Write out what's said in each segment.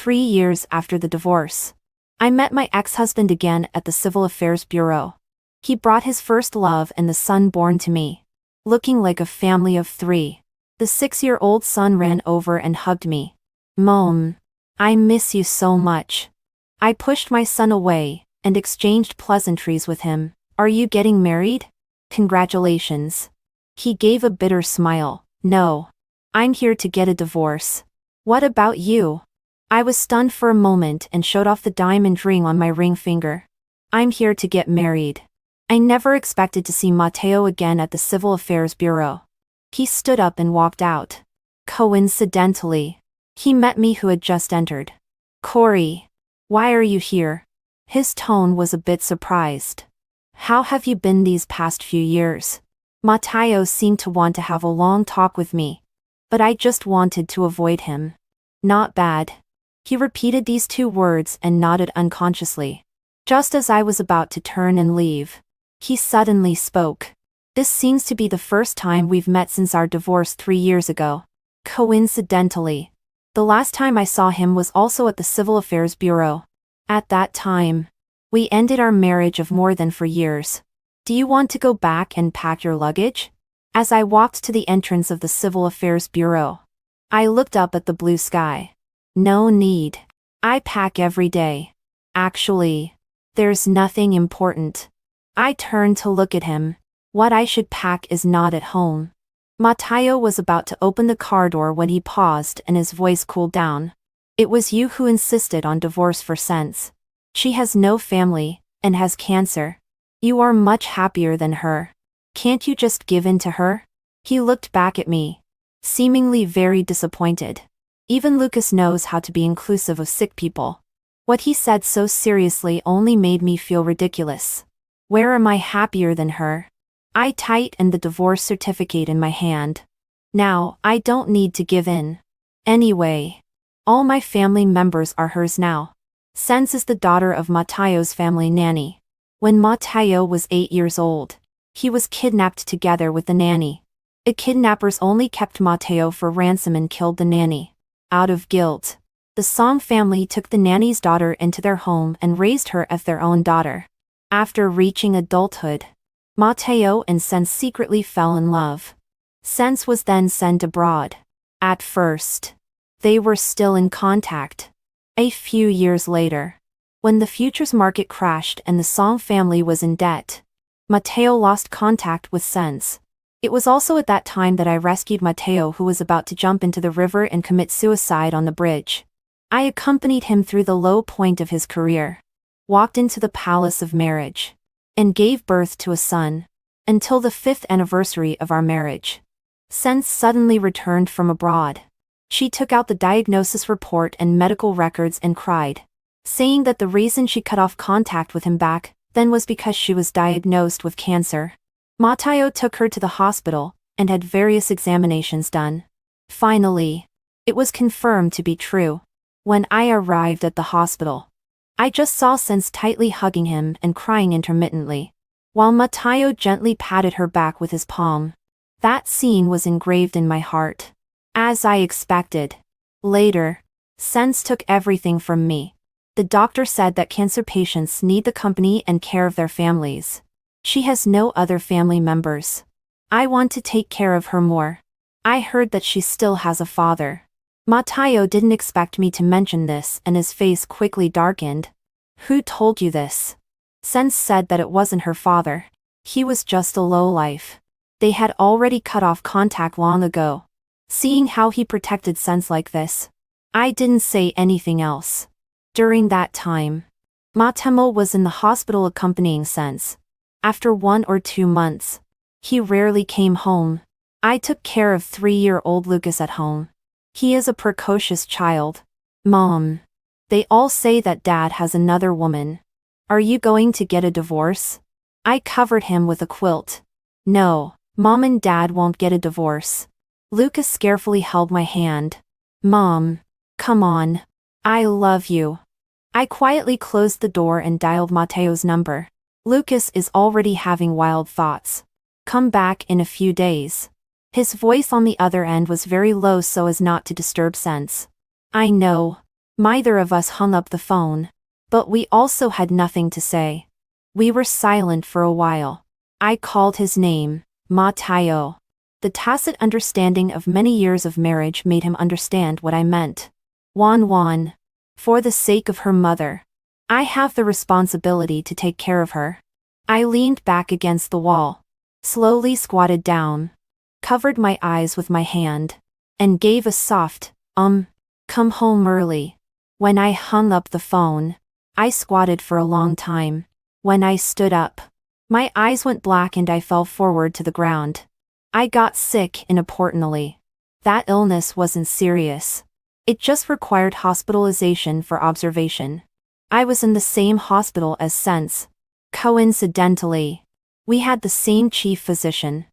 3 years after the divorce. I met my ex-husband again at the Civil Affairs Bureau. He brought his first love and the son born to me. Looking like a family of 3. The 6-year-old son ran over and hugged me. "Mom, I miss you so much." I pushed my son away and exchanged pleasantries with him. "Are you getting married? Congratulations." He gave a bitter smile. "No. I'm here to get a divorce." "What about you?" I was stunned for a moment and showed off the diamond ring on my ring finger. "I'm here to get married." I never expected to see Mateo again at the Civil Affairs Bureau. He stood up and walked out. Coincidentally, he met me who had just entered. "Corey, why are you here?" His tone was a bit surprised. "How have you been these past few years?" Mateo seemed to want to have a long talk with me, but I just wanted to avoid him. "Not bad." He repeated these 2 words and nodded unconsciously. Just as I was about to turn and leave, he suddenly spoke. "This seems to be the first time we've met since our divorce 3 years ago." Coincidentally, the last time I saw him was also at the Civil Affairs Bureau. At that time, we ended our marriage of more than 4 years. "Do you want to go back and pack your luggage?" As I walked to the entrance of the Civil Affairs Bureau, I looked up at the blue sky. "No need. I pack every day. Actually, there's nothing important." I turned to look at him. "What I should pack is not at home." Mateo was about to open the car door when he paused and his voice cooled down. "It was you who insisted on divorce for Sense. She has no family, and has cancer. You are much happier than her. Can't you just give in to her?" He looked back at me, seemingly very disappointed. Even Lucas knows how to be inclusive of sick people. What he said so seriously only made me feel ridiculous. Where am I happier than her? I tightened the divorce certificate in my hand. Now, I don't need to give in. Anyway, all my family members are hers now. Sense is the daughter of Mateo's family nanny. When Mateo was 8 years old, he was kidnapped together with the nanny. The kidnappers only kept Mateo for ransom and killed the nanny. Out of guilt, the Song family took the nanny's daughter into their home and raised her as their own daughter. After reaching adulthood, Mateo and Sense secretly fell in love. Sense was then sent abroad. At first, they were still in contact. A few years later, when the futures market crashed and the Song family was in debt, Mateo lost contact with Sense. It was also at that time that I rescued Mateo, who was about to jump into the river and commit suicide on the bridge. I accompanied him through the low point of his career, walked into the palace of marriage, and gave birth to a son, until the 5th anniversary of our marriage. Sense suddenly returned from abroad. She took out the diagnosis report and medical records and cried, saying that the reason she cut off contact with him back then was because she was diagnosed with cancer. Mateo took her to the hospital and had various examinations done. Finally, it was confirmed to be true. When I arrived at the hospital, I just saw Sense tightly hugging him and crying intermittently, while Mateo gently patted her back with his palm. That scene was engraved in my heart. As I expected. Later, Sense took everything from me. The doctor said that cancer patients need the company and care of their families. She has no other family members. I want to take care of her more. I heard that she still has a father. Mateo didn't expect me to mention this and his face quickly darkened. Who told you this? Sense said that it wasn't her father. He was just a lowlife. They had already cut off contact long ago. Seeing how he protected Sense like this, I didn't say anything else. During that time, Matemo was in the hospital accompanying Sense. After 1 or 2 months, he rarely came home. I took care of 3-year-old Lucas at home. He is a precocious child. Mom, they all say that Dad has another woman. Are you going to get a divorce? I covered him with a quilt. No, Mom and Dad won't get a divorce. Lucas carefully held my hand. Mom, come on. I love you. I quietly closed the door and dialed Mateo's number. Lucas is already having wild thoughts. Come back in a few days. His voice on the other end was very low so as not to disturb Sense. I know. Neither of us hung up the phone. But we also had nothing to say. We were silent for a while. I called his name, Matteo. The tacit understanding of many years of marriage made him understand what I meant. Juan. For the sake of her mother. I have the responsibility to take care of her. I leaned back against the wall, slowly squatted down, covered my eyes with my hand, and gave a soft, come home early. When I hung up the phone, I squatted for a long time. When I stood up, my eyes went black and I fell forward to the ground. I got sick inopportunely. That illness wasn't serious. It just required hospitalization for observation. I was in the same hospital as Sense. Coincidentally, we had the same chief physician.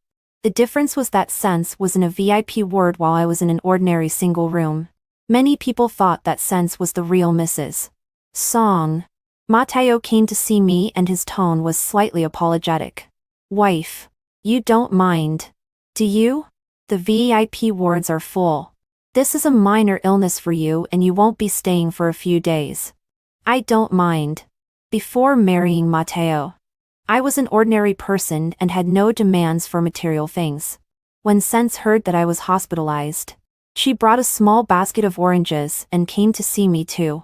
The difference was that Sense was in a VIP ward while I was in an ordinary single room. Many people thought that Sense was the real Mrs. Song. Matteo came to see me and his tone was slightly apologetic. Wife, you don't mind, do you? The VIP wards are full. This is a minor illness for you and you won't be staying for a few days. I don't mind. Before marrying Matteo, I was an ordinary person and had no demands for material things. When Sense heard that I was hospitalized, she brought a small basket of oranges and came to see me too.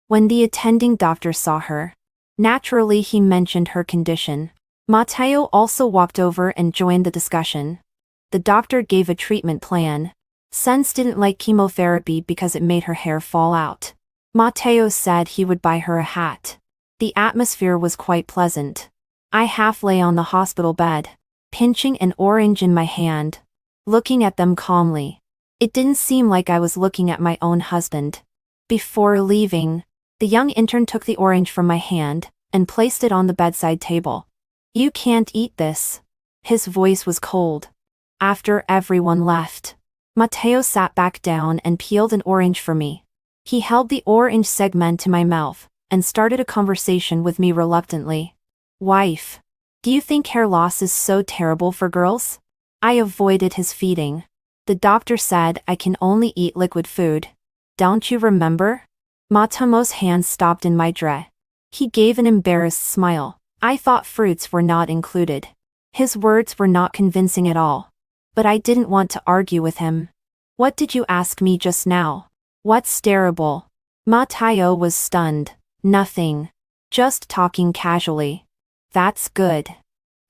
When the attending doctor saw her, naturally he mentioned her condition. Matteo also walked over and joined the discussion. The doctor gave a treatment plan. Sense didn't like chemotherapy because it made her hair fall out. Matteo said he would buy her a hat. The atmosphere was quite pleasant. I half lay on the hospital bed, pinching an orange in my hand, looking at them calmly. It didn't seem like I was looking at my own husband. Before leaving, the young intern took the orange from my hand and placed it on the bedside table. You can't eat this. His voice was cold. After everyone left, Matteo sat back down and peeled an orange for me. He held the orange segment to my mouth and started a conversation with me reluctantly. Wife, do you think hair loss is so terrible for girls? I avoided his feeding. The doctor said I can only eat liquid food. Don't you remember? Matteo's hand stopped in my dress. He gave an embarrassed smile. I thought fruits were not included. His words were not convincing at all. But I didn't want to argue with him. What did you ask me just now? What's terrible? Matteo was stunned. Nothing. Just talking casually. That's good.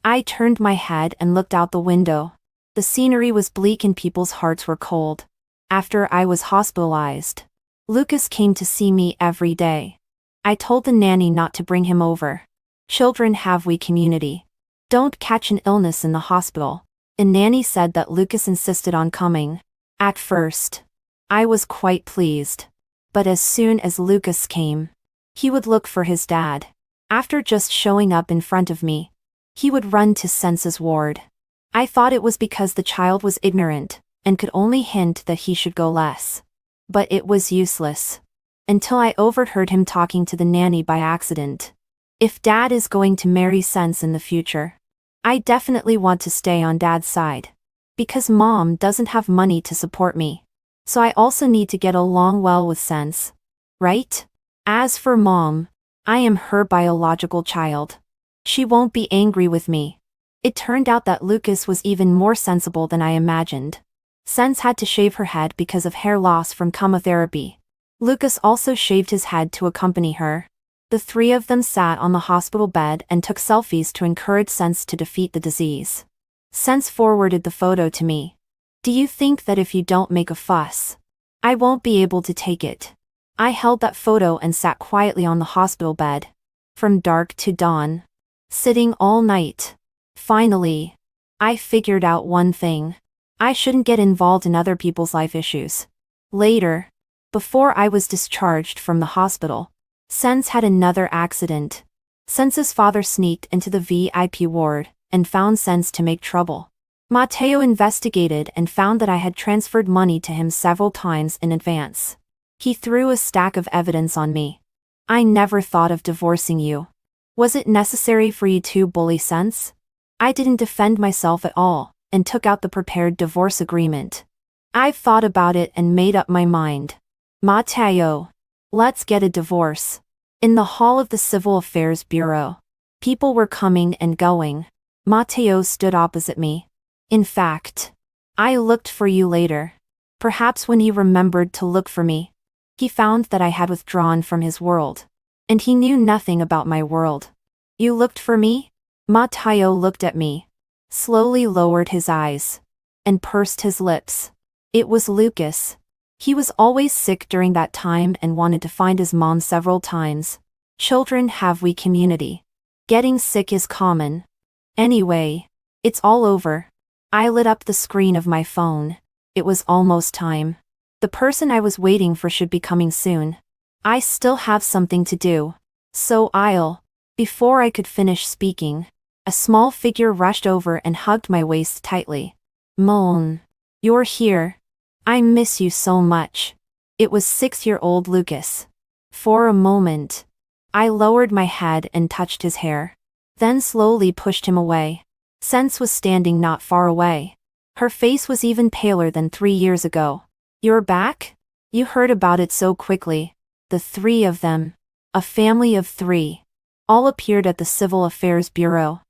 I turned my head and looked out the window. The scenery was bleak and people's hearts were cold. After I was hospitalized, Lucas came to see me every day. I told the nanny not to bring him over. Children have weak immunity. Don't catch an illness in the hospital. The nanny said that Lucas insisted on coming. At first, I was quite pleased. But as soon as Lucas came, he would look for his dad. After just showing up in front of me, he would run to Sense's ward. I thought it was because the child was ignorant and could only hint that he should go less. But it was useless. Until I overheard him talking to the nanny by accident. If Dad is going to marry Sense in the future, I definitely want to stay on Dad's side. Because Mom doesn't have money to support me. So I also need to get along well with Sense. Right? As for Mom, I am her biological child. She won't be angry with me. It turned out that Lucas was even more sensible than I imagined. Sense had to shave her head because of hair loss from chemotherapy. Lucas also shaved his head to accompany her. The three of them sat on the hospital bed and took selfies to encourage Sense to defeat the disease. Sense forwarded the photo to me. Do you think that if you don't make a fuss, I won't be able to take it? I held that photo and sat quietly on the hospital bed. From dark to dawn. Sitting all night. Finally, I figured out one thing. I shouldn't get involved in other people's life issues. Later, before I was discharged from the hospital, Sense had another accident. Sense's father sneaked into the VIP ward and found Sense to make trouble. Matteo investigated and found that I had transferred money to him several times in advance. He threw a stack of evidence on me. I never thought of divorcing you. Was it necessary for you to bully Sense? I didn't defend myself at all and took out the prepared divorce agreement. I've thought about it and made up my mind. Matteo, Let's get a divorce. In the hall of the Civil Affairs Bureau. People were coming and going. Mateo stood opposite me. In fact, I looked for you later. Perhaps when he remembered to look for me, he found that I had withdrawn from his world. And he knew nothing about my world. You looked for me? Mateo looked at me, slowly lowered his eyes, and pursed his lips. It was Lucas. He was always sick during that time and wanted to find his mom several times. Children have weak immunity. Getting sick is common. Anyway, it's all over. I lit up the screen of my phone. It was almost time. The person I was waiting for should be coming soon. I still have something to do. So Before I could finish speaking, a small figure rushed over and hugged my waist tightly. Mon, you're here. I miss you so much. It was 6-year-old Lucas. For a moment, I lowered my head and touched his hair, then slowly pushed him away. Sense was standing not far away. Her face was even paler than 3 years ago. You're back? You heard about it so quickly. The 3 of them, a family of 3, all appeared at the Civil Affairs Bureau.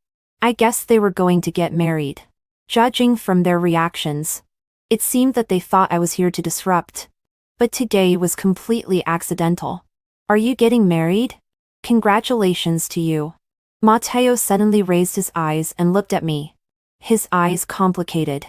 I guess they were going to get married. Judging from their reactions, it seemed that they thought I was here to disrupt. But today was completely accidental. Are you getting married? Congratulations to you. Mateo suddenly raised his eyes and looked at me. His eyes complicated.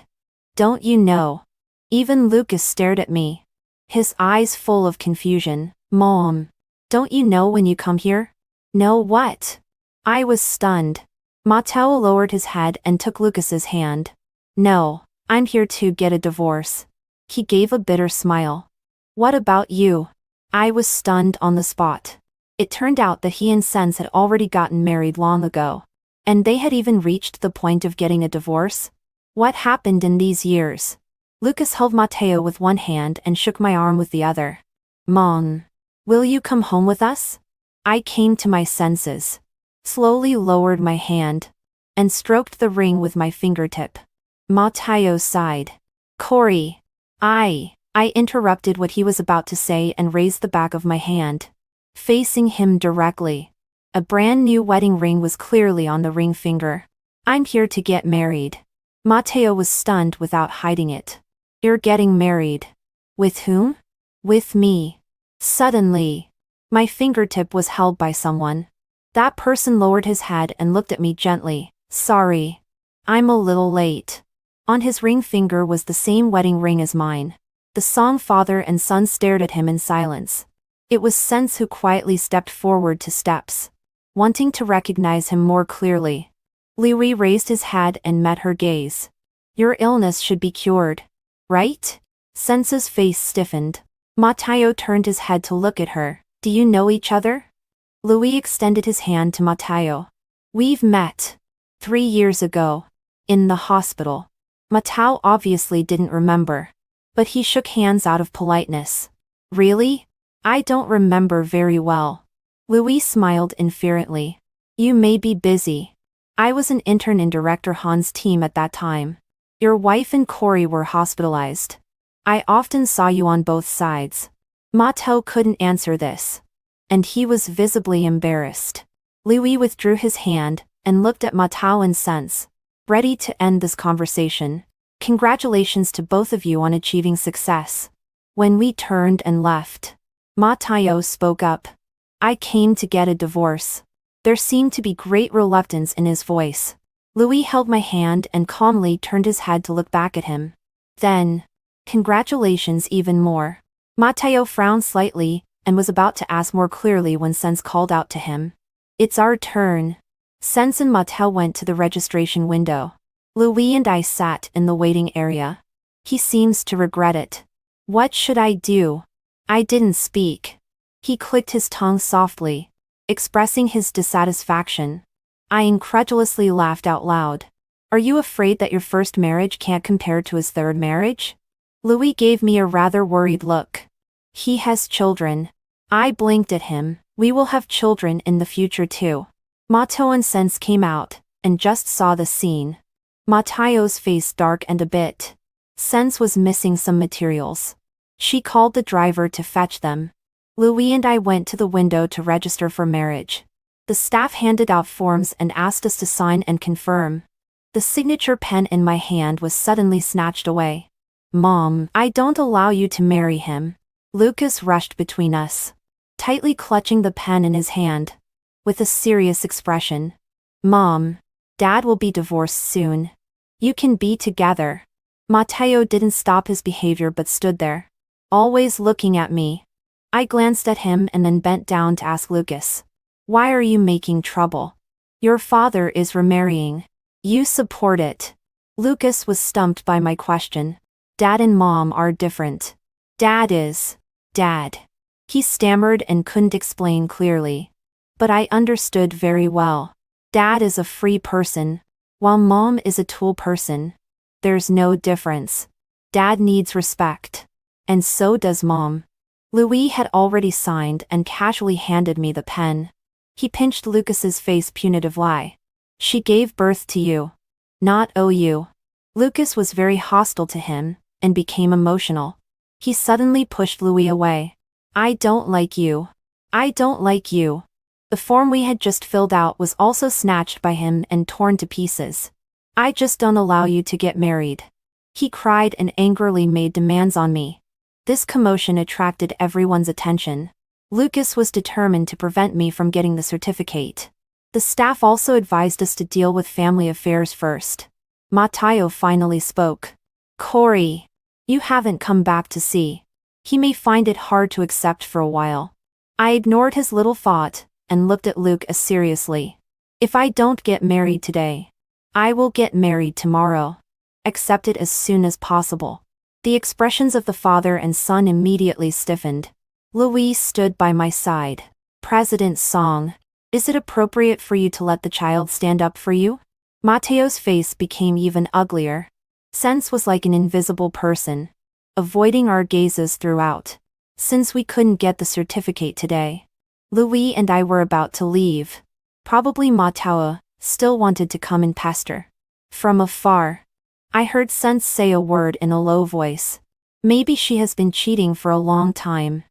Don't you know? Even Lucas stared at me. His eyes full of confusion. Mom, don't you know when you come here? Know what? I was stunned. Mateo lowered his head and took Lucas's hand. No, I'm here to get a divorce. He gave a bitter smile. What about you? I was stunned on the spot. It turned out that he and Sense had already gotten married long ago. And they had even reached the point of getting a divorce? What happened in these years? Lucas held Mateo with one hand and shook my arm with the other. Mom, will you come home with us? I came to my senses, slowly lowered my hand, and stroked the ring with my fingertip. Mateo sighed. Corey. I interrupted what he was about to say and raised the back of my hand, facing him directly. A brand new wedding ring was clearly on the ring finger. I'm here to get married. Mateo was stunned without hiding it. You're getting married. With whom? With me. Suddenly, my fingertip was held by someone. That person lowered his head and looked at me gently. Sorry. I'm a little late. On his ring finger was the same wedding ring as mine. The song father and son stared at him in silence. It was Sense who quietly stepped forward 2 steps, wanting to recognize him more clearly. Louis raised his head and met her gaze. Your illness should be cured, right? Sense's face stiffened. Mateo turned his head to look at her. Do you know each other? Louis extended his hand to Mateo. We've met 3 years ago, in the hospital. Mateo obviously didn't remember, but he shook hands out of politeness. Really? I don't remember very well. Louis smiled inferently. You may be busy. I was an intern in Director Han's team at that time. Your wife and Corey were hospitalized. I often saw you on both sides. Mateo couldn't answer this, and he was visibly embarrassed. Louis withdrew his hand and looked at Mateo and Sense, ready to end this conversation. Congratulations to both of you on achieving success. When we turned and left, Mateo spoke up. I came to get a divorce. There seemed to be great reluctance in his voice. Louis held my hand and calmly turned his head to look back at him. Then, congratulations even more. Mateo frowned slightly and was about to ask more clearly when Sense called out to him. It's our turn. Sense and Mateo went to the registration window. Louis and I sat in the waiting area. He seems to regret it. What should I do? I didn't speak. He clicked his tongue softly, expressing his dissatisfaction. I incredulously laughed out loud. Are you afraid that your first marriage can't compare to his third marriage? Louis gave me a rather worried look. He has children. I blinked at him. We will have children in the future too. Mateo and Sense came out, and just saw the scene. Mateo's face darkened a bit. Sense was missing some materials. She called the driver to fetch them. Louis and I went to the window to register for marriage. The staff handed out forms and asked us to sign and confirm. The signature pen in my hand was suddenly snatched away. "Mom, I don't allow you to marry him." Lucas rushed between us, tightly clutching the pen in his hand. With a serious expression. "Mom, Dad will be divorced soon. You can be together." Mateo didn't stop his behavior but stood there, always looking at me. I glanced at him and then bent down to ask Lucas. "Why are you making trouble? Your father is remarrying. You support it." Lucas was stumped by my question. "Dad and Mom are different. Dad is Dad." He stammered and couldn't explain clearly. But I understood very well. Dad is a free person, while Mom is a tool person. There's no difference. Dad needs respect. And so does Mom. Louis had already signed and casually handed me the pen. He pinched Lucas's face punitively. "She gave birth to you. Not you." Lucas was very hostile to him, and became emotional. He suddenly pushed Louis away. "I don't like you. I don't like you." The form we had just filled out was also snatched by him and torn to pieces. "I just don't allow you to get married." He cried and angrily made demands on me. This commotion attracted everyone's attention. Lucas was determined to prevent me from getting the certificate. The staff also advised us to deal with family affairs first. Mateo finally spoke. "Corey, you haven't come back to see. He may find it hard to accept for a while." I ignored his little thought, and looked at Luke as seriously. "If I don't get married today, I will get married tomorrow. Accept it as soon as possible." The expressions of the father and son immediately stiffened. Louis stood by my side. "President Song, is it appropriate for you to let the child stand up for you?" Mateo's face became even uglier. Sense was like an invisible person, avoiding our gazes throughout. Since we couldn't get the certificate today, Louis and I were about to leave. Probably Mateo still wanted to come and pester. From afar, I heard Sense say a word in a low voice. "Maybe she has been cheating for a long time."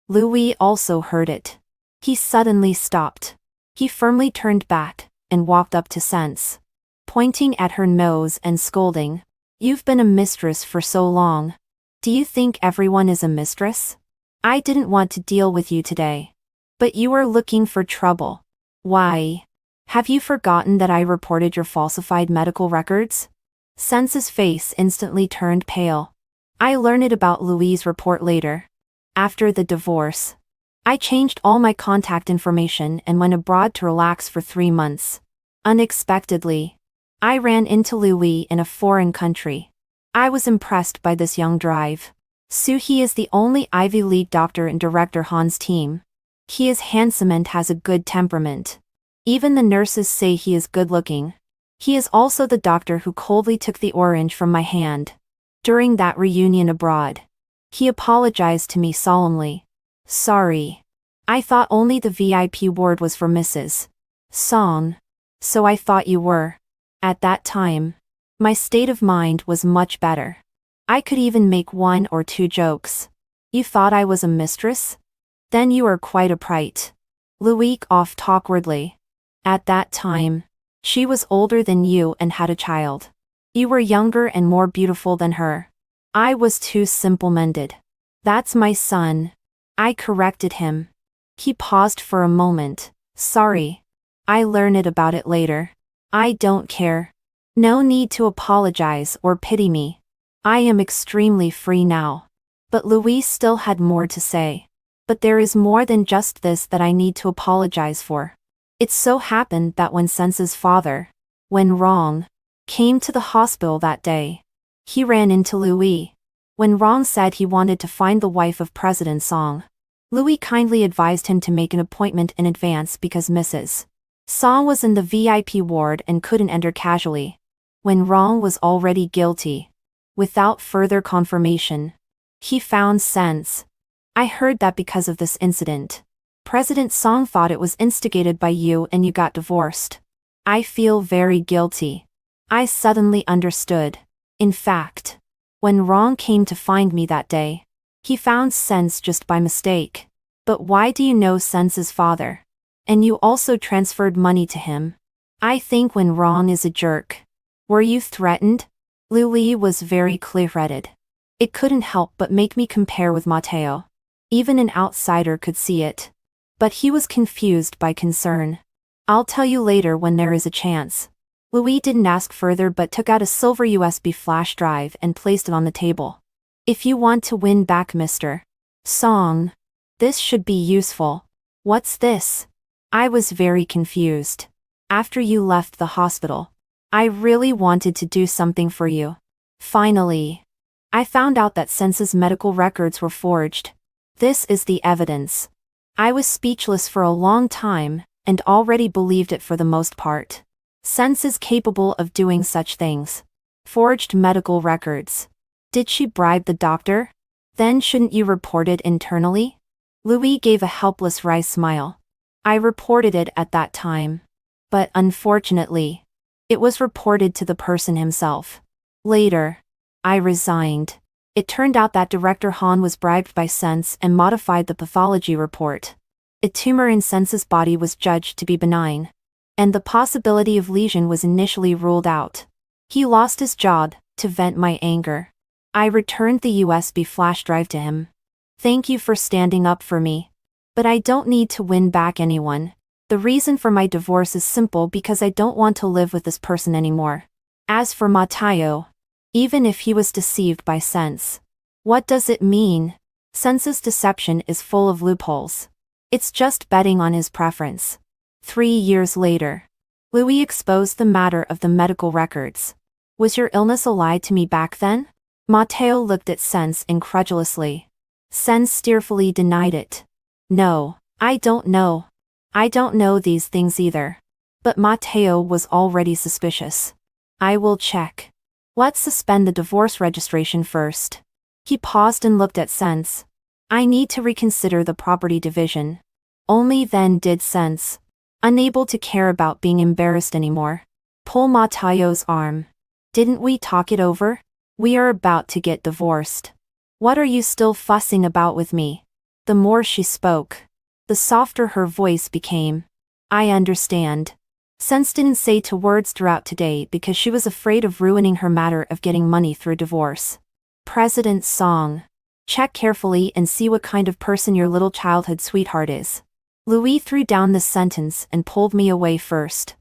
Louis also heard it. He suddenly stopped. He firmly turned back, and walked up to Sense, pointing at her nose and scolding. "You've been a mistress for so long. Do you think everyone is a mistress? I didn't want to deal with you today. But you are looking for trouble. Why? Have you forgotten that I reported your falsified medical records?" Sense's face instantly turned pale. I learned about Louis' report later. After the divorce, I changed all my contact information and went abroad to relax for 3 months. Unexpectedly, I ran into Louis in a foreign country. I was impressed by this young drive. He is the only Ivy League doctor in Director Han's team. He is handsome and has a good temperament. Even the nurses say he is good-looking. He is also the doctor who coldly took the orange from my hand during that reunion abroad. He apologized to me solemnly. "Sorry. I thought only the VIP ward was for Mrs. Song. So I thought you were." At that time, my state of mind was much better. I could even make 1 or 2 jokes. "You thought I was a mistress? Then you are quite a prite." Louis offed awkwardly. "At that time, she was older than you and had a child. You were younger and more beautiful than her. I was too simple-minded." "That's my son." I corrected him. He paused for a moment. "Sorry. I learned about it later." "I don't care. No need to apologize or pity me. I am extremely free now." But Louis still had more to say. "But there is more than just this that I need to apologize for. It so happened that when Sense's father, when Rong, came to the hospital that day, he ran into Louis. When Rong said he wanted to find the wife of President Song, Louis kindly advised him to make an appointment in advance because Mrs. Song was in the VIP ward and couldn't enter casually. When Rong was already guilty. Without further confirmation, he found Sense. I heard that because of this incident, President Song thought it was instigated by you and you got divorced. I feel very guilty." I suddenly understood. In fact, when Rong came to find me that day, he found Sense just by mistake. But why do you know Sense's father? And you also transferred money to him. I think when wrong is a jerk. Were you threatened? Louis was very clear-headed. It couldn't help but make me compare with Matteo. Even an outsider could see it. But he was confused by concern. I'll tell you later when there is a chance. Louis didn't ask further but took out a silver USB flash drive and placed it on the table. If you want to win back Mr. Song, this should be useful. What's this? I was very confused. After you left the hospital, I really wanted to do something for you. Finally, I found out that Sense's medical records were forged. This is the evidence. I was speechless for a long time, and already believed it for the most part. Sense is capable of doing such things. Forged medical records. Did she bribe the doctor? Then shouldn't you report it internally? Louis gave a helpless wry smile. I reported it at that time. But unfortunately, it was reported to the person himself. Later, I resigned. It turned out that Director Han was bribed by Sense and modified the pathology report. A tumor in Sense's body was judged to be benign, and the possibility of lesion was initially ruled out. He lost his job. To vent my anger, I returned the USB flash drive to him. Thank you for standing up for me. But I don't need to win back anyone. The reason for my divorce is simple because I don't want to live with this person anymore. As for Matteo, even if he was deceived by Sense, what does it mean? Sense's deception is full of loopholes. It's just betting on his preference. 3 years later, Louis exposed the matter of the medical records. Was your illness a lie to me back then? Matteo looked at Sense incredulously. Sense tearfully denied it. No, I don't know. I don't know these things either. But Matteo was already suspicious. I will check. Let's suspend the divorce registration first. He paused and looked at Sense. I need to reconsider the property division. Only then did Sense, unable to care about being embarrassed anymore, pull Matteo's arm. Didn't we talk it over? We are about to get divorced. What are you still fussing about with me? The more she spoke, the softer her voice became. I understand. Sense didn't say 2 words throughout today because she was afraid of ruining her matter of getting money through divorce. President Song. Check carefully and see what kind of person your little childhood sweetheart is. Louis threw down this sentence and pulled me away first.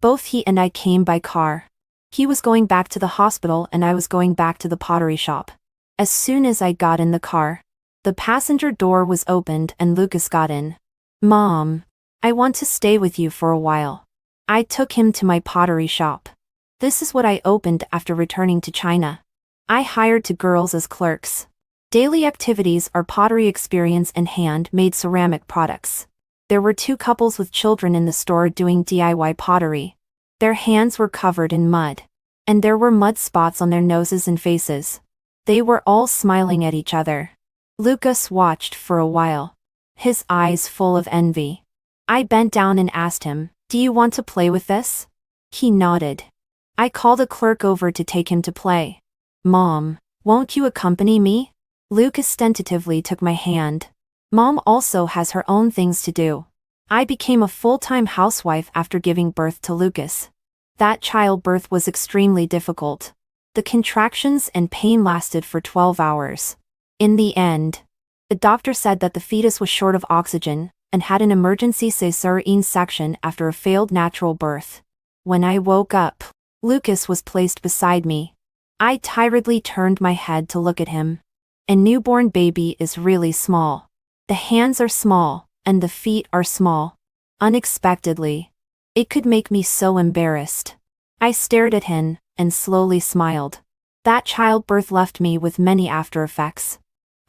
Both he and I came by car. He was going back to the hospital and I was going back to the pottery shop. As soon as I got in the car, the passenger door was opened and Lucas got in. Mom, I want to stay with you for a while. I took him to my pottery shop. This is what I opened after returning to China. I hired 2 girls as clerks. Daily activities are pottery experience and hand-made ceramic products. There were 2 couples with children in the store doing DIY pottery. Their hands were covered in mud. And there were mud spots on their noses and faces. They were all smiling at each other. Lucas watched for a while, his eyes full of envy. I bent down and asked him, "Do you want to play with this?" He nodded. I called a clerk over to take him to play. Mom, won't you accompany me? Lucas tentatively took my hand. Mom also has her own things to do. I became a full-time housewife after giving birth to Lucas. That childbirth was extremely difficult. The contractions and pain lasted for 12 hours. In the end, the doctor said that the fetus was short of oxygen and had an emergency cesarean section after a failed natural birth. When I woke up, Lucas was placed beside me. I tiredly turned my head to look at him. A newborn baby is really small. The hands are small, and the feet are small. Unexpectedly, it could make me so embarrassed. I stared at him, and slowly smiled. That childbirth left me with many after effects.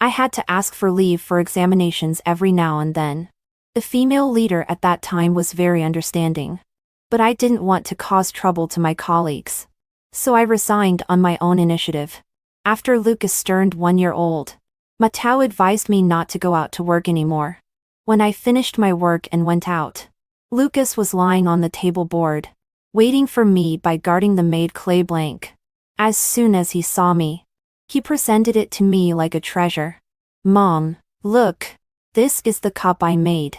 I had to ask for leave for examinations every now and then. The female leader at that time was very understanding. But I didn't want to cause trouble to my colleagues. So I resigned on my own initiative. After Lucas turned 1 year old, Matteo advised me not to go out to work anymore. When I finished my work and went out, Lucas was lying on the table board, waiting for me by guarding the made clay blank. As soon as he saw me, he presented it to me like a treasure. Mom, look. This is the cup I made.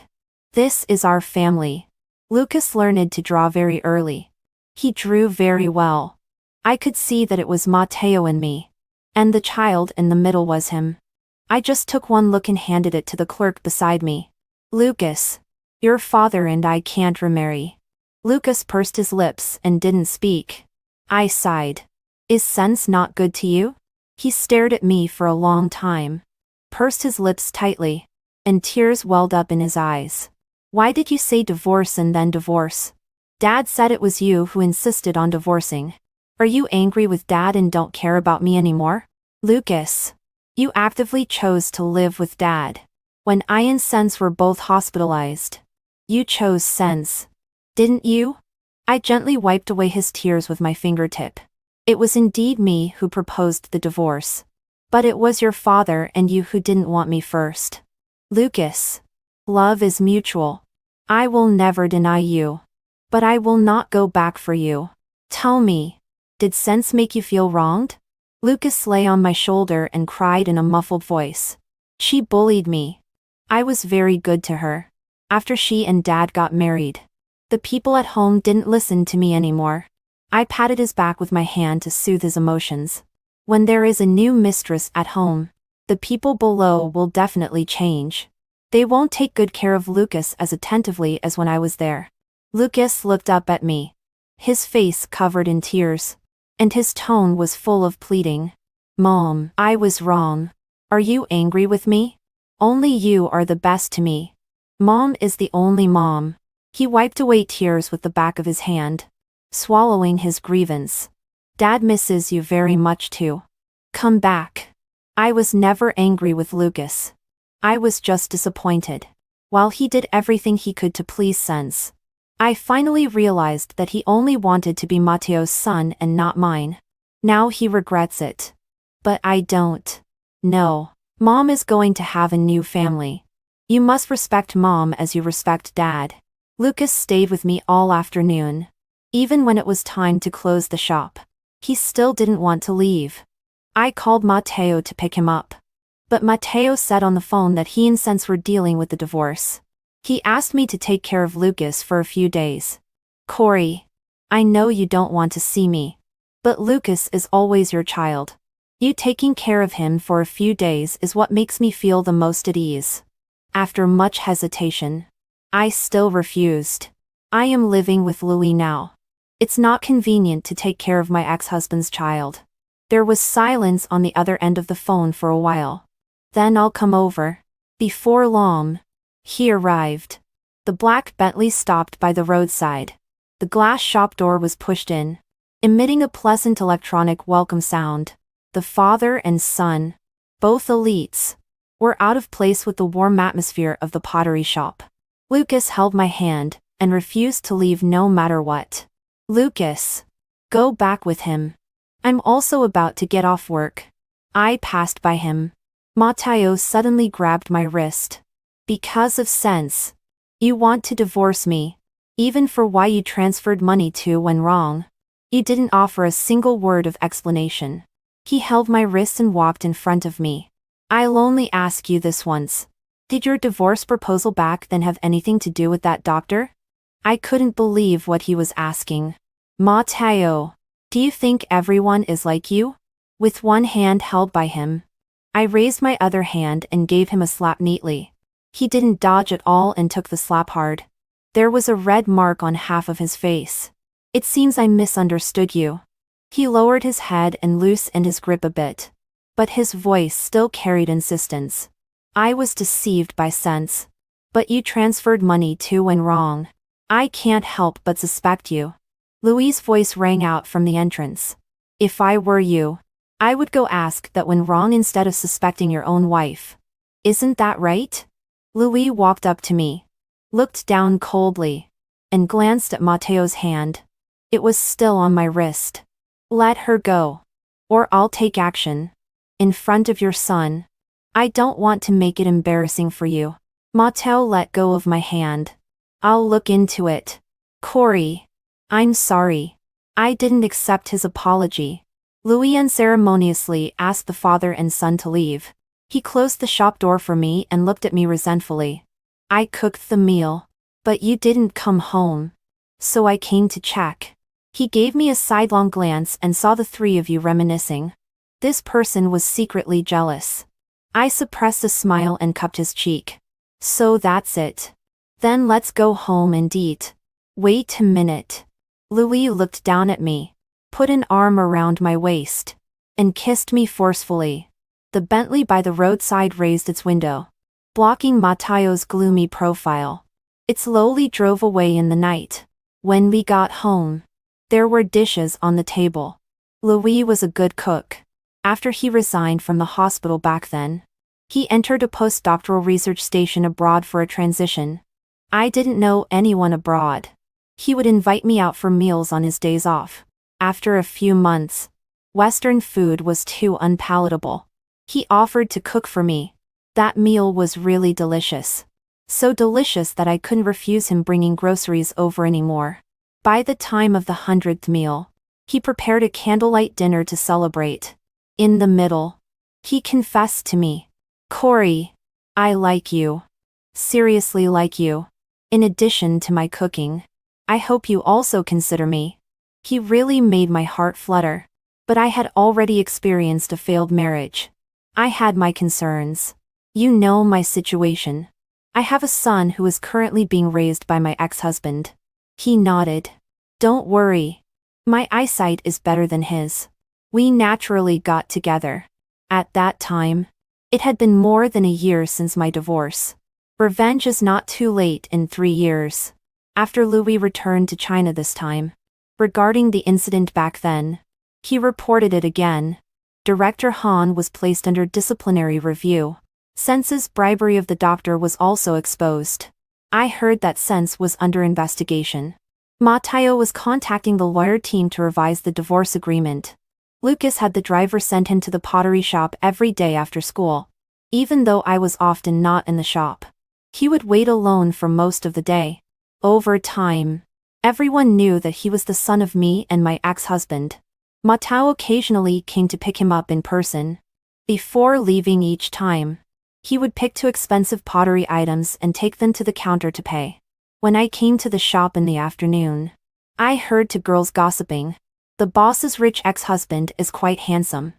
This is our family. Lucas learned to draw very early. He drew very well. I could see that it was Mateo in me. And the child in the middle was him. I just took one look and handed it to the clerk beside me. Lucas. Your father and I can't remarry. Lucas pursed his lips and didn't speak. I sighed. Is sense not good to you? He stared at me for a long time. Pursed his lips tightly. And tears welled up in his eyes. Why did you say divorce and then divorce? Dad said it was you who insisted on divorcing. Are you angry with Dad and don't care about me anymore? Lucas. You actively chose to live with Dad. When I and Sense were both hospitalized. You chose Sense. Didn't you? I gently wiped away his tears with my fingertip. It was indeed me who proposed the divorce. But it was your father and you who didn't want me first. Lucas. Love is mutual. I will never deny you. But I will not go back for you. Tell me. Did Sense make you feel wronged? Lucas lay on my shoulder and cried in a muffled voice. She bullied me. I was very good to her. After she and Dad got married. The people at home didn't listen to me anymore. I patted his back with my hand to soothe his emotions. When there is a new mistress at home, the people below will definitely change. They won't take good care of Lucas as attentively as when I was there. Lucas looked up at me. His face covered in tears. And his tone was full of pleading. Mom, I was wrong. Are you angry with me? Only you are the best to me. Mom is the only mom. He wiped away tears with the back of his hand, swallowing his grievance. Dad misses you very much too. Come back. I was never angry with Lucas. I was just disappointed. While he did everything he could to please Sense, I finally realized that he only wanted to be Mateo's son and not mine. Now he regrets it. But I don't. No. Mom is going to have a new family. You must respect Mom as you respect Dad. Lucas stayed with me all afternoon. Even when it was time to close the shop, he still didn't want to leave. I called Mateo to pick him up. But Mateo said on the phone that he and Sense were dealing with the divorce. He asked me to take care of Lucas for a few days. Corey. I know you don't want to see me. But Lucas is always your child. You taking care of him for a few days is what makes me feel the most at ease. After much hesitation, I still refused. I am living with Louis now. It's not convenient to take care of my ex-husband's child. There was silence on the other end of the phone for a while. Then I'll come over. Before long. He arrived. The black Bentley stopped by the roadside. The glass shop door was pushed in, emitting a pleasant electronic welcome sound. The father and son, both elites, were out of place with the warm atmosphere of the pottery shop. Lucas held my hand and refused to leave no matter what. Lucas. Go back with him. I'm also about to get off work. I passed by him. Mateo suddenly grabbed my wrist. Because of Sense. You want to divorce me. Even for why you transferred money to when wrong. You didn't offer a single word of explanation. He held my wrist and walked in front of me. I'll only ask you this once. Did your divorce proposal back then have anything to do with that doctor? I couldn't believe what he was asking. Mateo. Do you think everyone is like you? With one hand held by him, I raised my other hand and gave him a slap neatly. He didn't dodge at all and took the slap hard. There was a red mark on half of his face. It seems I misunderstood you. He lowered his head and loosened his grip a bit. But his voice still carried insistence. I was deceived by Sense. But you transferred money to when wrong. I can't help but suspect you. Louis' voice rang out from the entrance. If I were you, I would go ask that when wrong instead of suspecting your own wife. Isn't that right? Louis walked up to me, looked down coldly, and glanced at Mateo's hand. It was still on my wrist. Let her go. Or I'll take action. In front of your son. I don't want to make it embarrassing for you. Mateo let go of my hand. I'll look into it. Corey. I'm sorry. I didn't accept his apology. Louis unceremoniously asked the father and son to leave. He closed the shop door for me and looked at me resentfully. I cooked the meal. But you didn't come home. So I came to check. He gave me a sidelong glance and saw the three of you reminiscing. This person was secretly jealous. I suppressed a smile and cupped his cheek. So that's it. Then let's go home and eat. Wait a minute. Louis looked down at me, put an arm around my waist, and kissed me forcefully. The Bentley by the roadside raised its window, blocking Matayo's gloomy profile. It slowly drove away in the night. When we got home, there were dishes on the table. Louis was a good cook. After he resigned from the hospital back then, he entered a postdoctoral research station abroad for a transition. I didn't know anyone abroad. He would invite me out for meals on his days off. After a few months, Western food was too unpalatable. He offered to cook for me. That meal was really delicious. So delicious that I couldn't refuse him bringing groceries over anymore. By the time of the 100th meal, he prepared a candlelight dinner to celebrate. In the middle, he confessed to me, "Corey, I like you. Seriously like you. In addition to my cooking, I hope you also consider me." He really made my heart flutter. But I had already experienced a failed marriage. I had my concerns. You know my situation. I have a son who is currently being raised by my ex-husband. He nodded. Don't worry. My eyesight is better than his. We naturally got together. At that time, it had been more than a year since my divorce. Revenge is not too late in 3 years. After Louis returned to China this time, regarding the incident back then, he reported it again. Director Han was placed under disciplinary review. Sense's bribery of the doctor was also exposed. I heard that Sense was under investigation. Matayo was contacting the lawyer team to revise the divorce agreement. Lucas had the driver send him to the pottery shop every day after school. Even though I was often not in the shop, he would wait alone for most of the day. Over time, everyone knew that he was the son of me and my ex-husband. Matayo occasionally came to pick him up in person. Before leaving each time, he would pick 2 expensive pottery items and take them to the counter to pay. When I came to the shop in the afternoon, I heard 2 girls gossiping. The boss's rich ex-husband is quite handsome.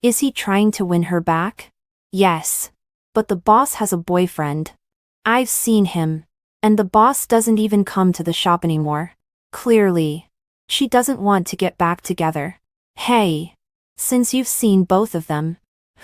Is he trying to win her back? Yes. But the boss has a boyfriend. I've seen him. And the boss doesn't even come to the shop anymore. Clearly, she doesn't want to get back together. Hey. Since you've seen both of them,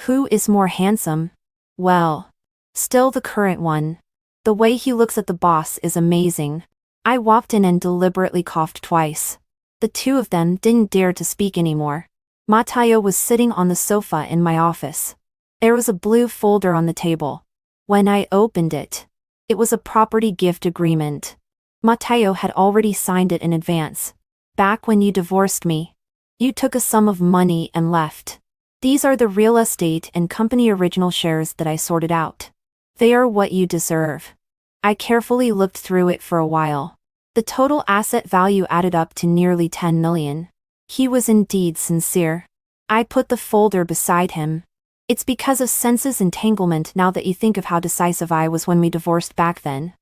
who is more handsome? Well, still the current one. The way he looks at the boss is amazing. I walked in and deliberately coughed twice. The 2 of them didn't dare to speak anymore. Matayo was sitting on the sofa in my office. There was a blue folder on the table. When I opened it, it was a property gift agreement. Matayo had already signed it in advance. Back when you divorced me, you took a sum of money and left. These are the real estate and company original shares that I sorted out. They are what you deserve. I carefully looked through it for a while. The total asset value added up to nearly 10 million. He was indeed sincere. I put the folder beside him. It's because of Sense's entanglement now that you think of how decisive I was when we divorced back then.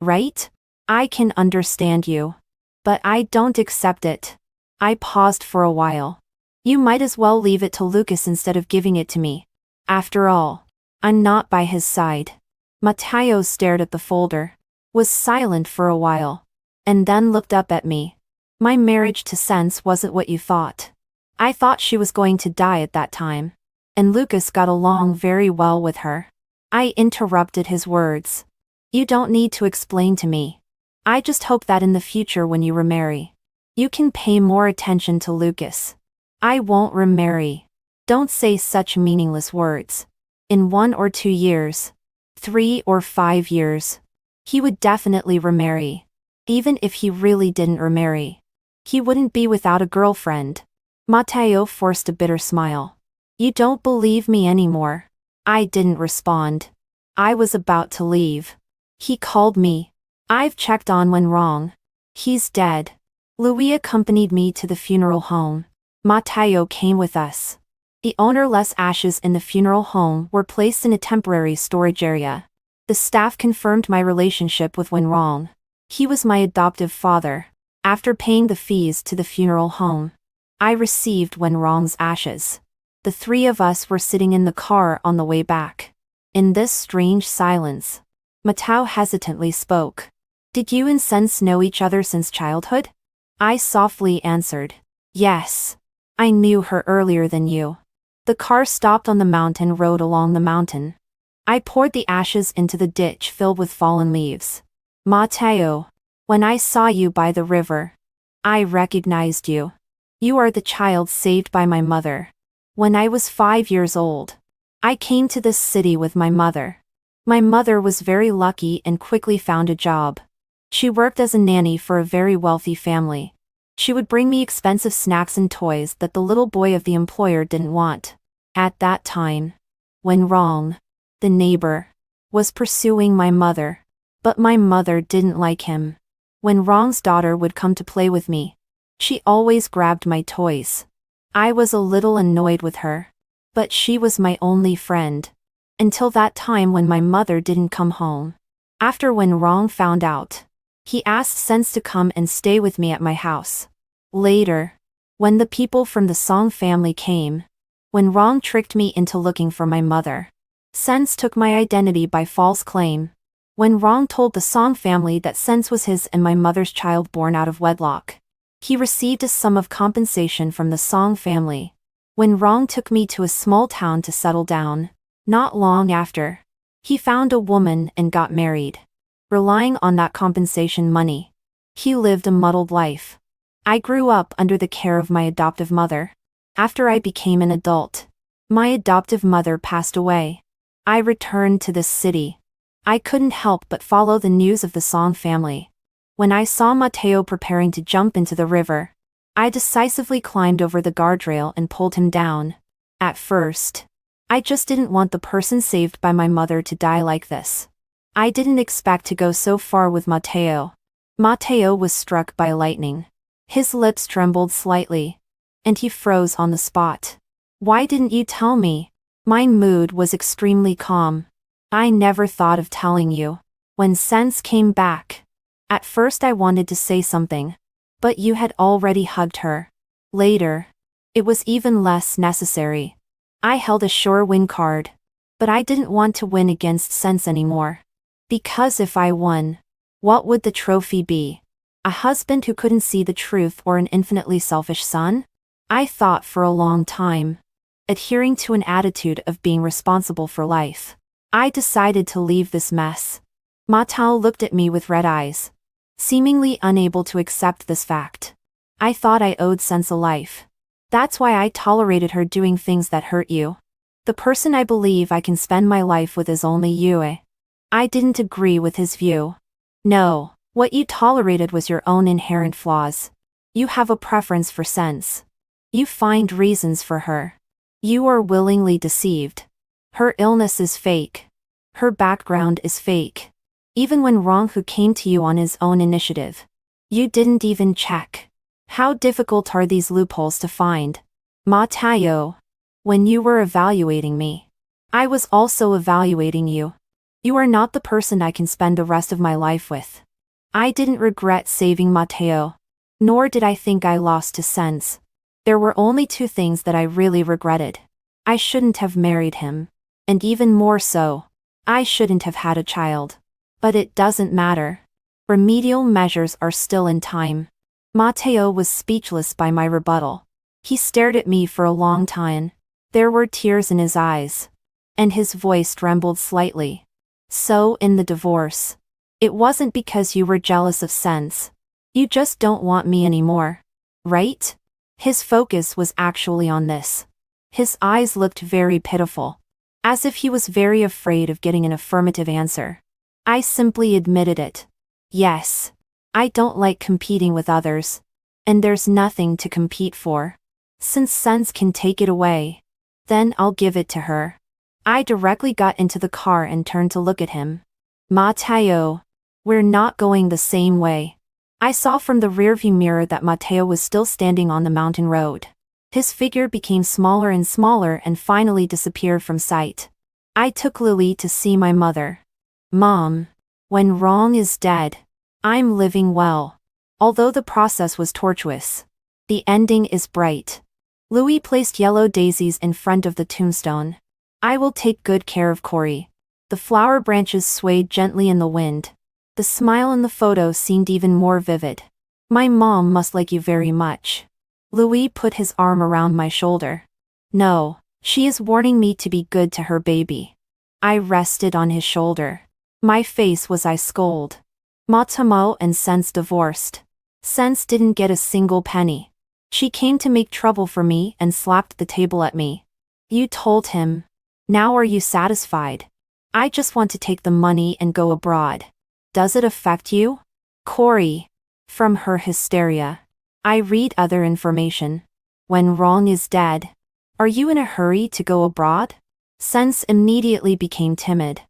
Right? I can understand you. But I don't accept it. I paused for a while. You might as well leave it to Lucas instead of giving it to me. After all, I'm not by his side. Matayo stared at the folder, was silent for a while, and then looked up at me. My marriage to Sense wasn't what you thought. I thought she was going to die at that time. And Lucas got along very well with her. I interrupted his words. You don't need to explain to me. I just hope that in the future when you remarry, you can pay more attention to Lucas. I won't remarry. Don't say such meaningless words. In 1 or 2 years, 3 or 5 years, he would definitely remarry. Even if he really didn't remarry, he wouldn't be without a girlfriend. Matayo forced a bitter smile. You don't believe me anymore. I didn't respond. I was about to leave. He called me. I've checked on when wrong. He's dead. Louis accompanied me to the funeral home. Matayo came with us. The ownerless ashes in the funeral home were placed in a temporary storage area. The staff confirmed my relationship with Wenrong. He was my adoptive father. After paying the fees to the funeral home, I received Wenrong's ashes. The three of us were sitting in the car on the way back. In this strange silence, Matao hesitantly spoke. Did you and Sense know each other since childhood? I softly answered. Yes. I knew her earlier than you. The car stopped on the mountain road along the mountain. I poured the ashes into the ditch filled with fallen leaves. Mateo, when I saw you by the river, I recognized you. You are the child saved by my mother. When I was 5 years old, I came to this city with my mother. My mother was very lucky and quickly found a job. She worked as a nanny for a very wealthy family. She would bring me expensive snacks and toys that the little boy of the employer didn't want. At that time, Wenrong, the neighbor, was pursuing my mother. But my mother didn't like him. Wenrong's daughter would come to play with me. She always grabbed my toys. I was a little annoyed with her. But she was my only friend. Until that time when my mother didn't come home. After Wenrong found out, he asked Sense to come and stay with me at my house. Later, when the people from the Song family came, Wenrong tricked me into looking for my mother. Sense took my identity by false claim. Wenrong told the Song family that Sense was his and my mother's child born out of wedlock. He received a sum of compensation from the Song family. Wenrong took me to a small town to settle down. Not long after, he found a woman and got married. Relying on that compensation money, he lived a muddled life. I grew up under the care of my adoptive mother. After I became an adult, my adoptive mother passed away. I returned to this city. I couldn't help but follow the news of the Song family. When I saw Mateo preparing to jump into the river, I decisively climbed over the guardrail and pulled him down. At first, I just didn't want the person saved by my mother to die like this. I didn't expect to go so far with Mateo. Mateo was struck by lightning. His lips trembled slightly, and he froze on the spot. Why didn't you tell me? My mood was extremely calm. I never thought of telling you. When Sense came back, at first I wanted to say something, but you had already hugged her. Later, it was even less necessary. I held a sure win card, but I didn't want to win against Sense anymore. Because if I won, what would the trophy be? A husband who couldn't see the truth or an infinitely selfish son? I thought for a long time, adhering to an attitude of being responsible for life. I decided to leave this mess. Matao looked at me with red eyes, seemingly unable to accept this fact. I thought I owed Sense a life. That's why I tolerated her doing things that hurt you. The person I believe I can spend my life with is only you. I didn't agree with his view. No, what you tolerated was your own inherent flaws. You have a preference for Sense. You find reasons for her. You are willingly deceived. Her illness is fake. Her background is fake. Even Wenrong who came to you on his own initiative, you didn't even check. How difficult are these loopholes to find? Mateo, when you were evaluating me, I was also evaluating you. You are not the person I can spend the rest of my life with. I didn't regret saving Mateo, nor did I think I lost to Sense. There were only two things that I really regretted. I shouldn't have married him. And even more so, I shouldn't have had a child. But it doesn't matter. Remedial measures are still in time. Mateo was speechless by my rebuttal. He stared at me for a long time. There were tears in his eyes. And his voice trembled slightly. So in the divorce, it wasn't because you were jealous of Sense. You just don't want me anymore. Right? His focus was actually on this. His eyes looked very pitiful, as if he was very afraid of getting an affirmative answer. I simply admitted it. Yes. I don't like competing with others. And there's nothing to compete for. Since Sense can take it away, then I'll give it to her. I directly got into the car and turned to look at him. Mateo, we're not going the same way. I saw from the rearview mirror that Mateo was still standing on the mountain road. His figure became smaller and smaller and finally disappeared from sight. I took Louis to see my mother. Mom. When Rong is dead. I'm living well. Although the process was tortuous. The ending is bright. Louis placed yellow daisies in front of the tombstone. I will take good care of Corey. The flower branches swayed gently in the wind. The smile in the photo seemed even more vivid. My mom must like you very much. Louis put his arm around my shoulder. No, she is warning me to be good to her baby. I rested on his shoulder. My face was ice cold. Ma Tamo and Sense divorced. Sense didn't get a single penny. She came to make trouble for me and slapped the table at me. You told him. Now are you satisfied? I just want to take the money and go abroad. Does it affect you? Corey. From her hysteria. I read other information. When Rong is dead. Are you in a hurry to go abroad? Sense immediately became timid.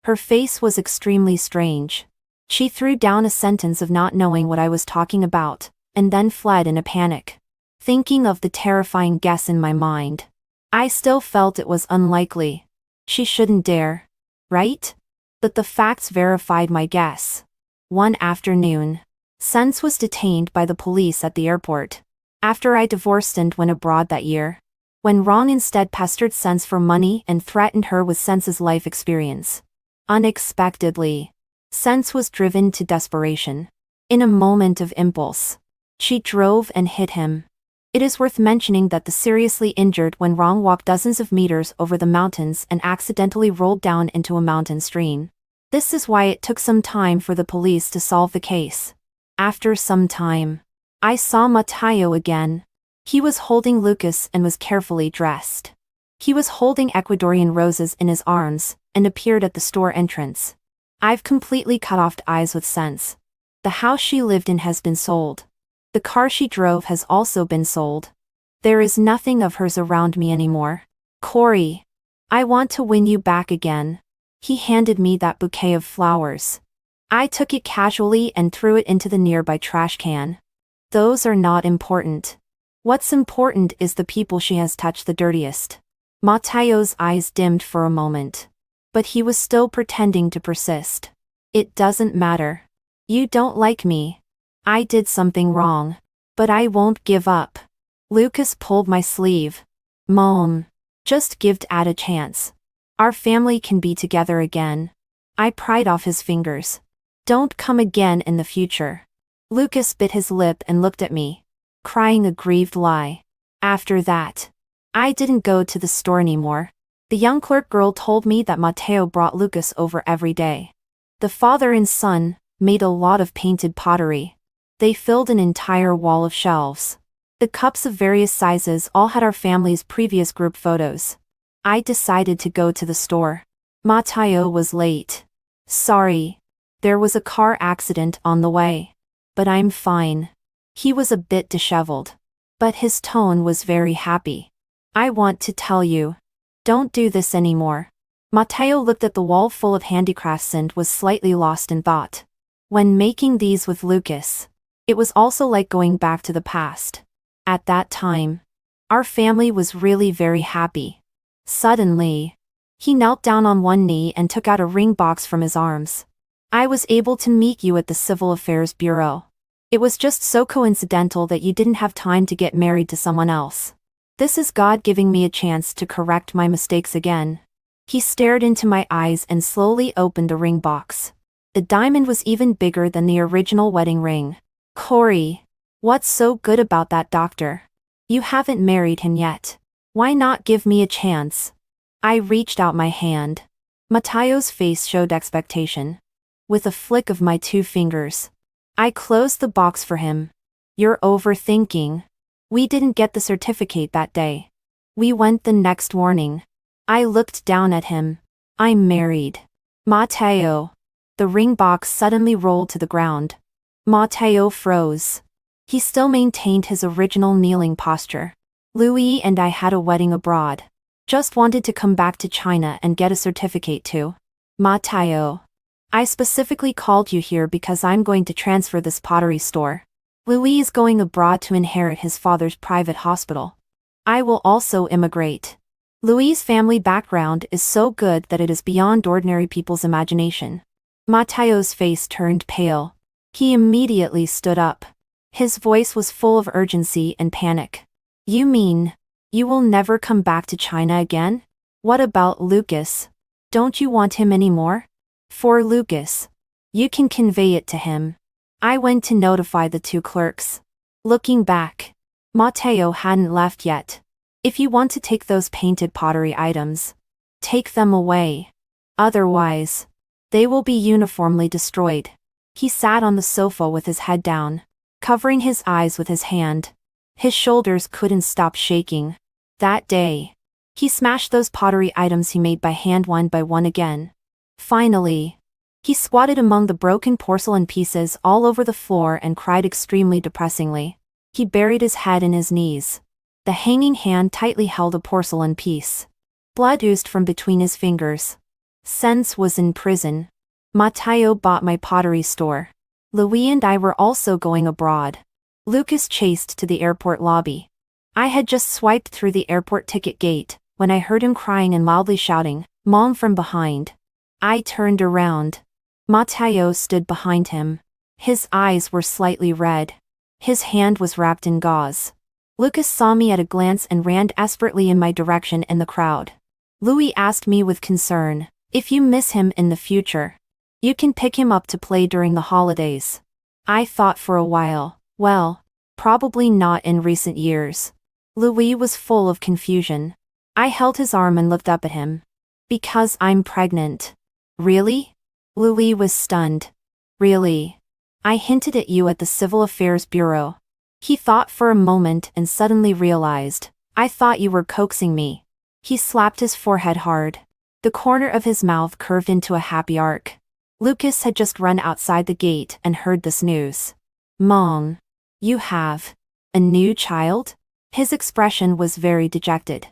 Her face was extremely strange. She threw down a sentence of not knowing what I was talking about, and then fled in a panic. Thinking of the terrifying guess in my mind. I still felt it was unlikely. She shouldn't dare. Right? But the facts verified my guess. One afternoon. Sense was detained by the police at the airport. After I divorced and went abroad that year. When Rong instead pestered Sense for money and threatened her with Sense's life experience. Unexpectedly. Sense was driven to desperation. In a moment of impulse. She drove and hit him. It is worth mentioning that the seriously injured when Rong walked dozens of meters over the mountains and accidentally rolled down into a mountain stream. This is why it took some time for the police to solve the case. After some time, I saw Mateo again. He was holding Lucas and was carefully dressed. He was holding Ecuadorian roses in his arms and appeared at the store entrance. I've completely cut off eyes with Sense. The house she lived in has been sold. The car she drove has also been sold. There is nothing of hers around me anymore. Corey. I want to win you back again. He handed me that bouquet of flowers. I took it casually and threw it into the nearby trash can. Those are not important. What's important is the people she has touched the dirtiest. Mateo's eyes dimmed for a moment. But he was still pretending to persist. It doesn't matter. You don't like me. I did something wrong. But I won't give up. Lucas pulled my sleeve. Mom. Just give Dad a chance. Our family can be together again. I pried off his fingers. Don't come again in the future. Lucas bit his lip and looked at me, crying a grieved lie. After that, I didn't go to the store anymore. The young clerk girl told me that Mateo brought Lucas over every day. The father and son made a lot of painted pottery. They filled an entire wall of shelves. The cups of various sizes all had our family's previous group photos. I decided to go to the store. Mateo was late. Sorry. There was a car accident on the way. But I'm fine. He was a bit disheveled. But his tone was very happy. I want to tell you. Don't do this anymore. Mateo looked at the wall full of handicrafts and was slightly lost in thought. When making these with Lucas, it was also like going back to the past. At that time, our family was really very happy. Suddenly, he knelt down on one knee and took out a ring box from his arms. I was able to meet you at the Civil Affairs Bureau. It was just so coincidental that you didn't have time to get married to someone else. This is God giving me a chance to correct my mistakes again. He stared into my eyes and slowly opened the ring box. The diamond was even bigger than the original wedding ring. Corey. What's so good about that doctor? You haven't married him yet. Why not give me a chance? I reached out my hand. Mateo's face showed expectation. With a flick of my 2 fingers, I closed the box for him. You're overthinking. We didn't get the certificate that day. We went the next morning. I looked down at him. I'm married. Mateo. The ring box suddenly rolled to the ground. Mateo froze. He still maintained his original kneeling posture. Louis and I had a wedding abroad. Just wanted to come back to China and get a certificate too. Mateo. I specifically called you here because I'm going to transfer this pottery store. Louis is going abroad to inherit his father's private hospital. I will also immigrate. Louis' family background is so good that it is beyond ordinary people's imagination. Mateo's face turned pale. He immediately stood up. His voice was full of urgency and panic. You mean, you will never come back to China again? What about Lucas? Don't you want him anymore? For Lucas. You can convey it to him. I went to notify the two clerks. Looking back, Mateo hadn't left yet. If you want to take those painted pottery items, take them away. Otherwise, they will be uniformly destroyed. He sat on the sofa with his head down, covering his eyes with his hand. His shoulders couldn't stop shaking. That day, he smashed those pottery items he made by hand one by one again. Finally, he squatted among the broken porcelain pieces all over the floor and cried extremely depressingly. He buried his head in his knees. The hanging hand tightly held a porcelain piece. Blood oozed from between his fingers. Sense was in prison. Mateo bought my pottery store. Louis and I were also going abroad. Lucas chased to the airport lobby. I had just swiped through the airport ticket gate when I heard him crying and loudly shouting, "Mom," from behind. I turned around. Mateo stood behind him. His eyes were slightly red. His hand was wrapped in gauze. Lucas saw me at a glance and ran desperately in my direction in the crowd. Louis asked me with concern, "If you miss him in the future, you can pick him up to play during the holidays." I thought for a while, well, probably not in recent years. Louis was full of confusion. I held his arm and looked up at him. "Because I'm pregnant." "Really?" Louis was stunned. "Really? I hinted at you at the Civil Affairs Bureau." He thought for a moment and suddenly realized, "I thought you were coaxing me." He slapped his forehead hard. The corner of his mouth curved into a happy arc. Lucas had just run outside the gate and heard this news. "Mom, you have a new child?" His expression was very dejected.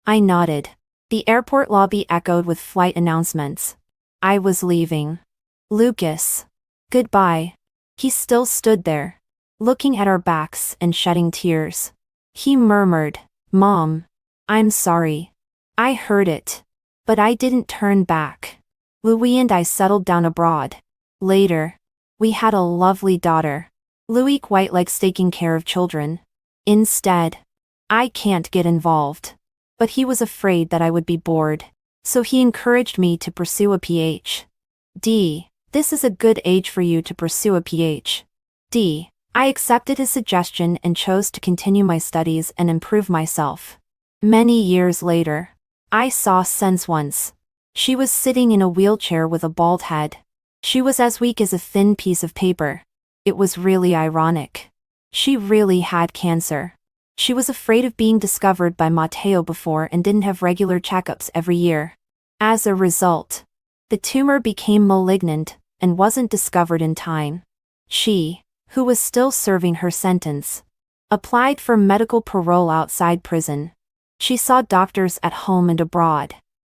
I nodded. The airport lobby echoed with flight announcements. I was leaving. "Lucas. Goodbye." He still stood there, looking at our backs and shedding tears. He murmured, "Mom, I'm sorry. I heard it. But I didn't turn back." Louis and I settled down abroad. Later, we had a lovely daughter. Louis quite likes taking care of children. Instead, I can't get involved. But he was afraid that I would be bored, so he encouraged me to pursue a Ph.D. This is a good age for you to pursue a Ph.D. I accepted his suggestion and chose to continue my studies and improve myself. Many years later, I saw Sense once. She was sitting in a wheelchair with a bald head. She was as weak as a thin piece of paper. It was really ironic. She really had cancer. She was afraid of being discovered by Mateo before and didn't have regular checkups every year. As a result, the tumor became malignant and wasn't discovered in time. She, who was still serving her sentence, applied for medical parole outside prison. She saw doctors at home and abroad.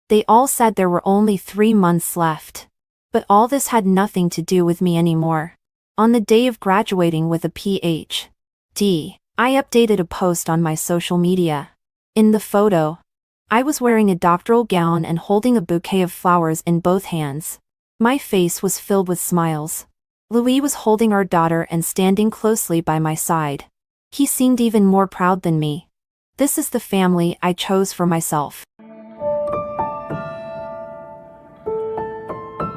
They all said there were only 3 months left. But all this had nothing to do with me anymore. On the day of graduating with a Ph.D., I updated a post on my social media. In the photo, I was wearing a doctoral gown and holding a bouquet of flowers in both hands. My face was filled with smiles. Louis was holding our daughter and standing closely by my side. He seemed even more proud than me. This is the family I chose for myself.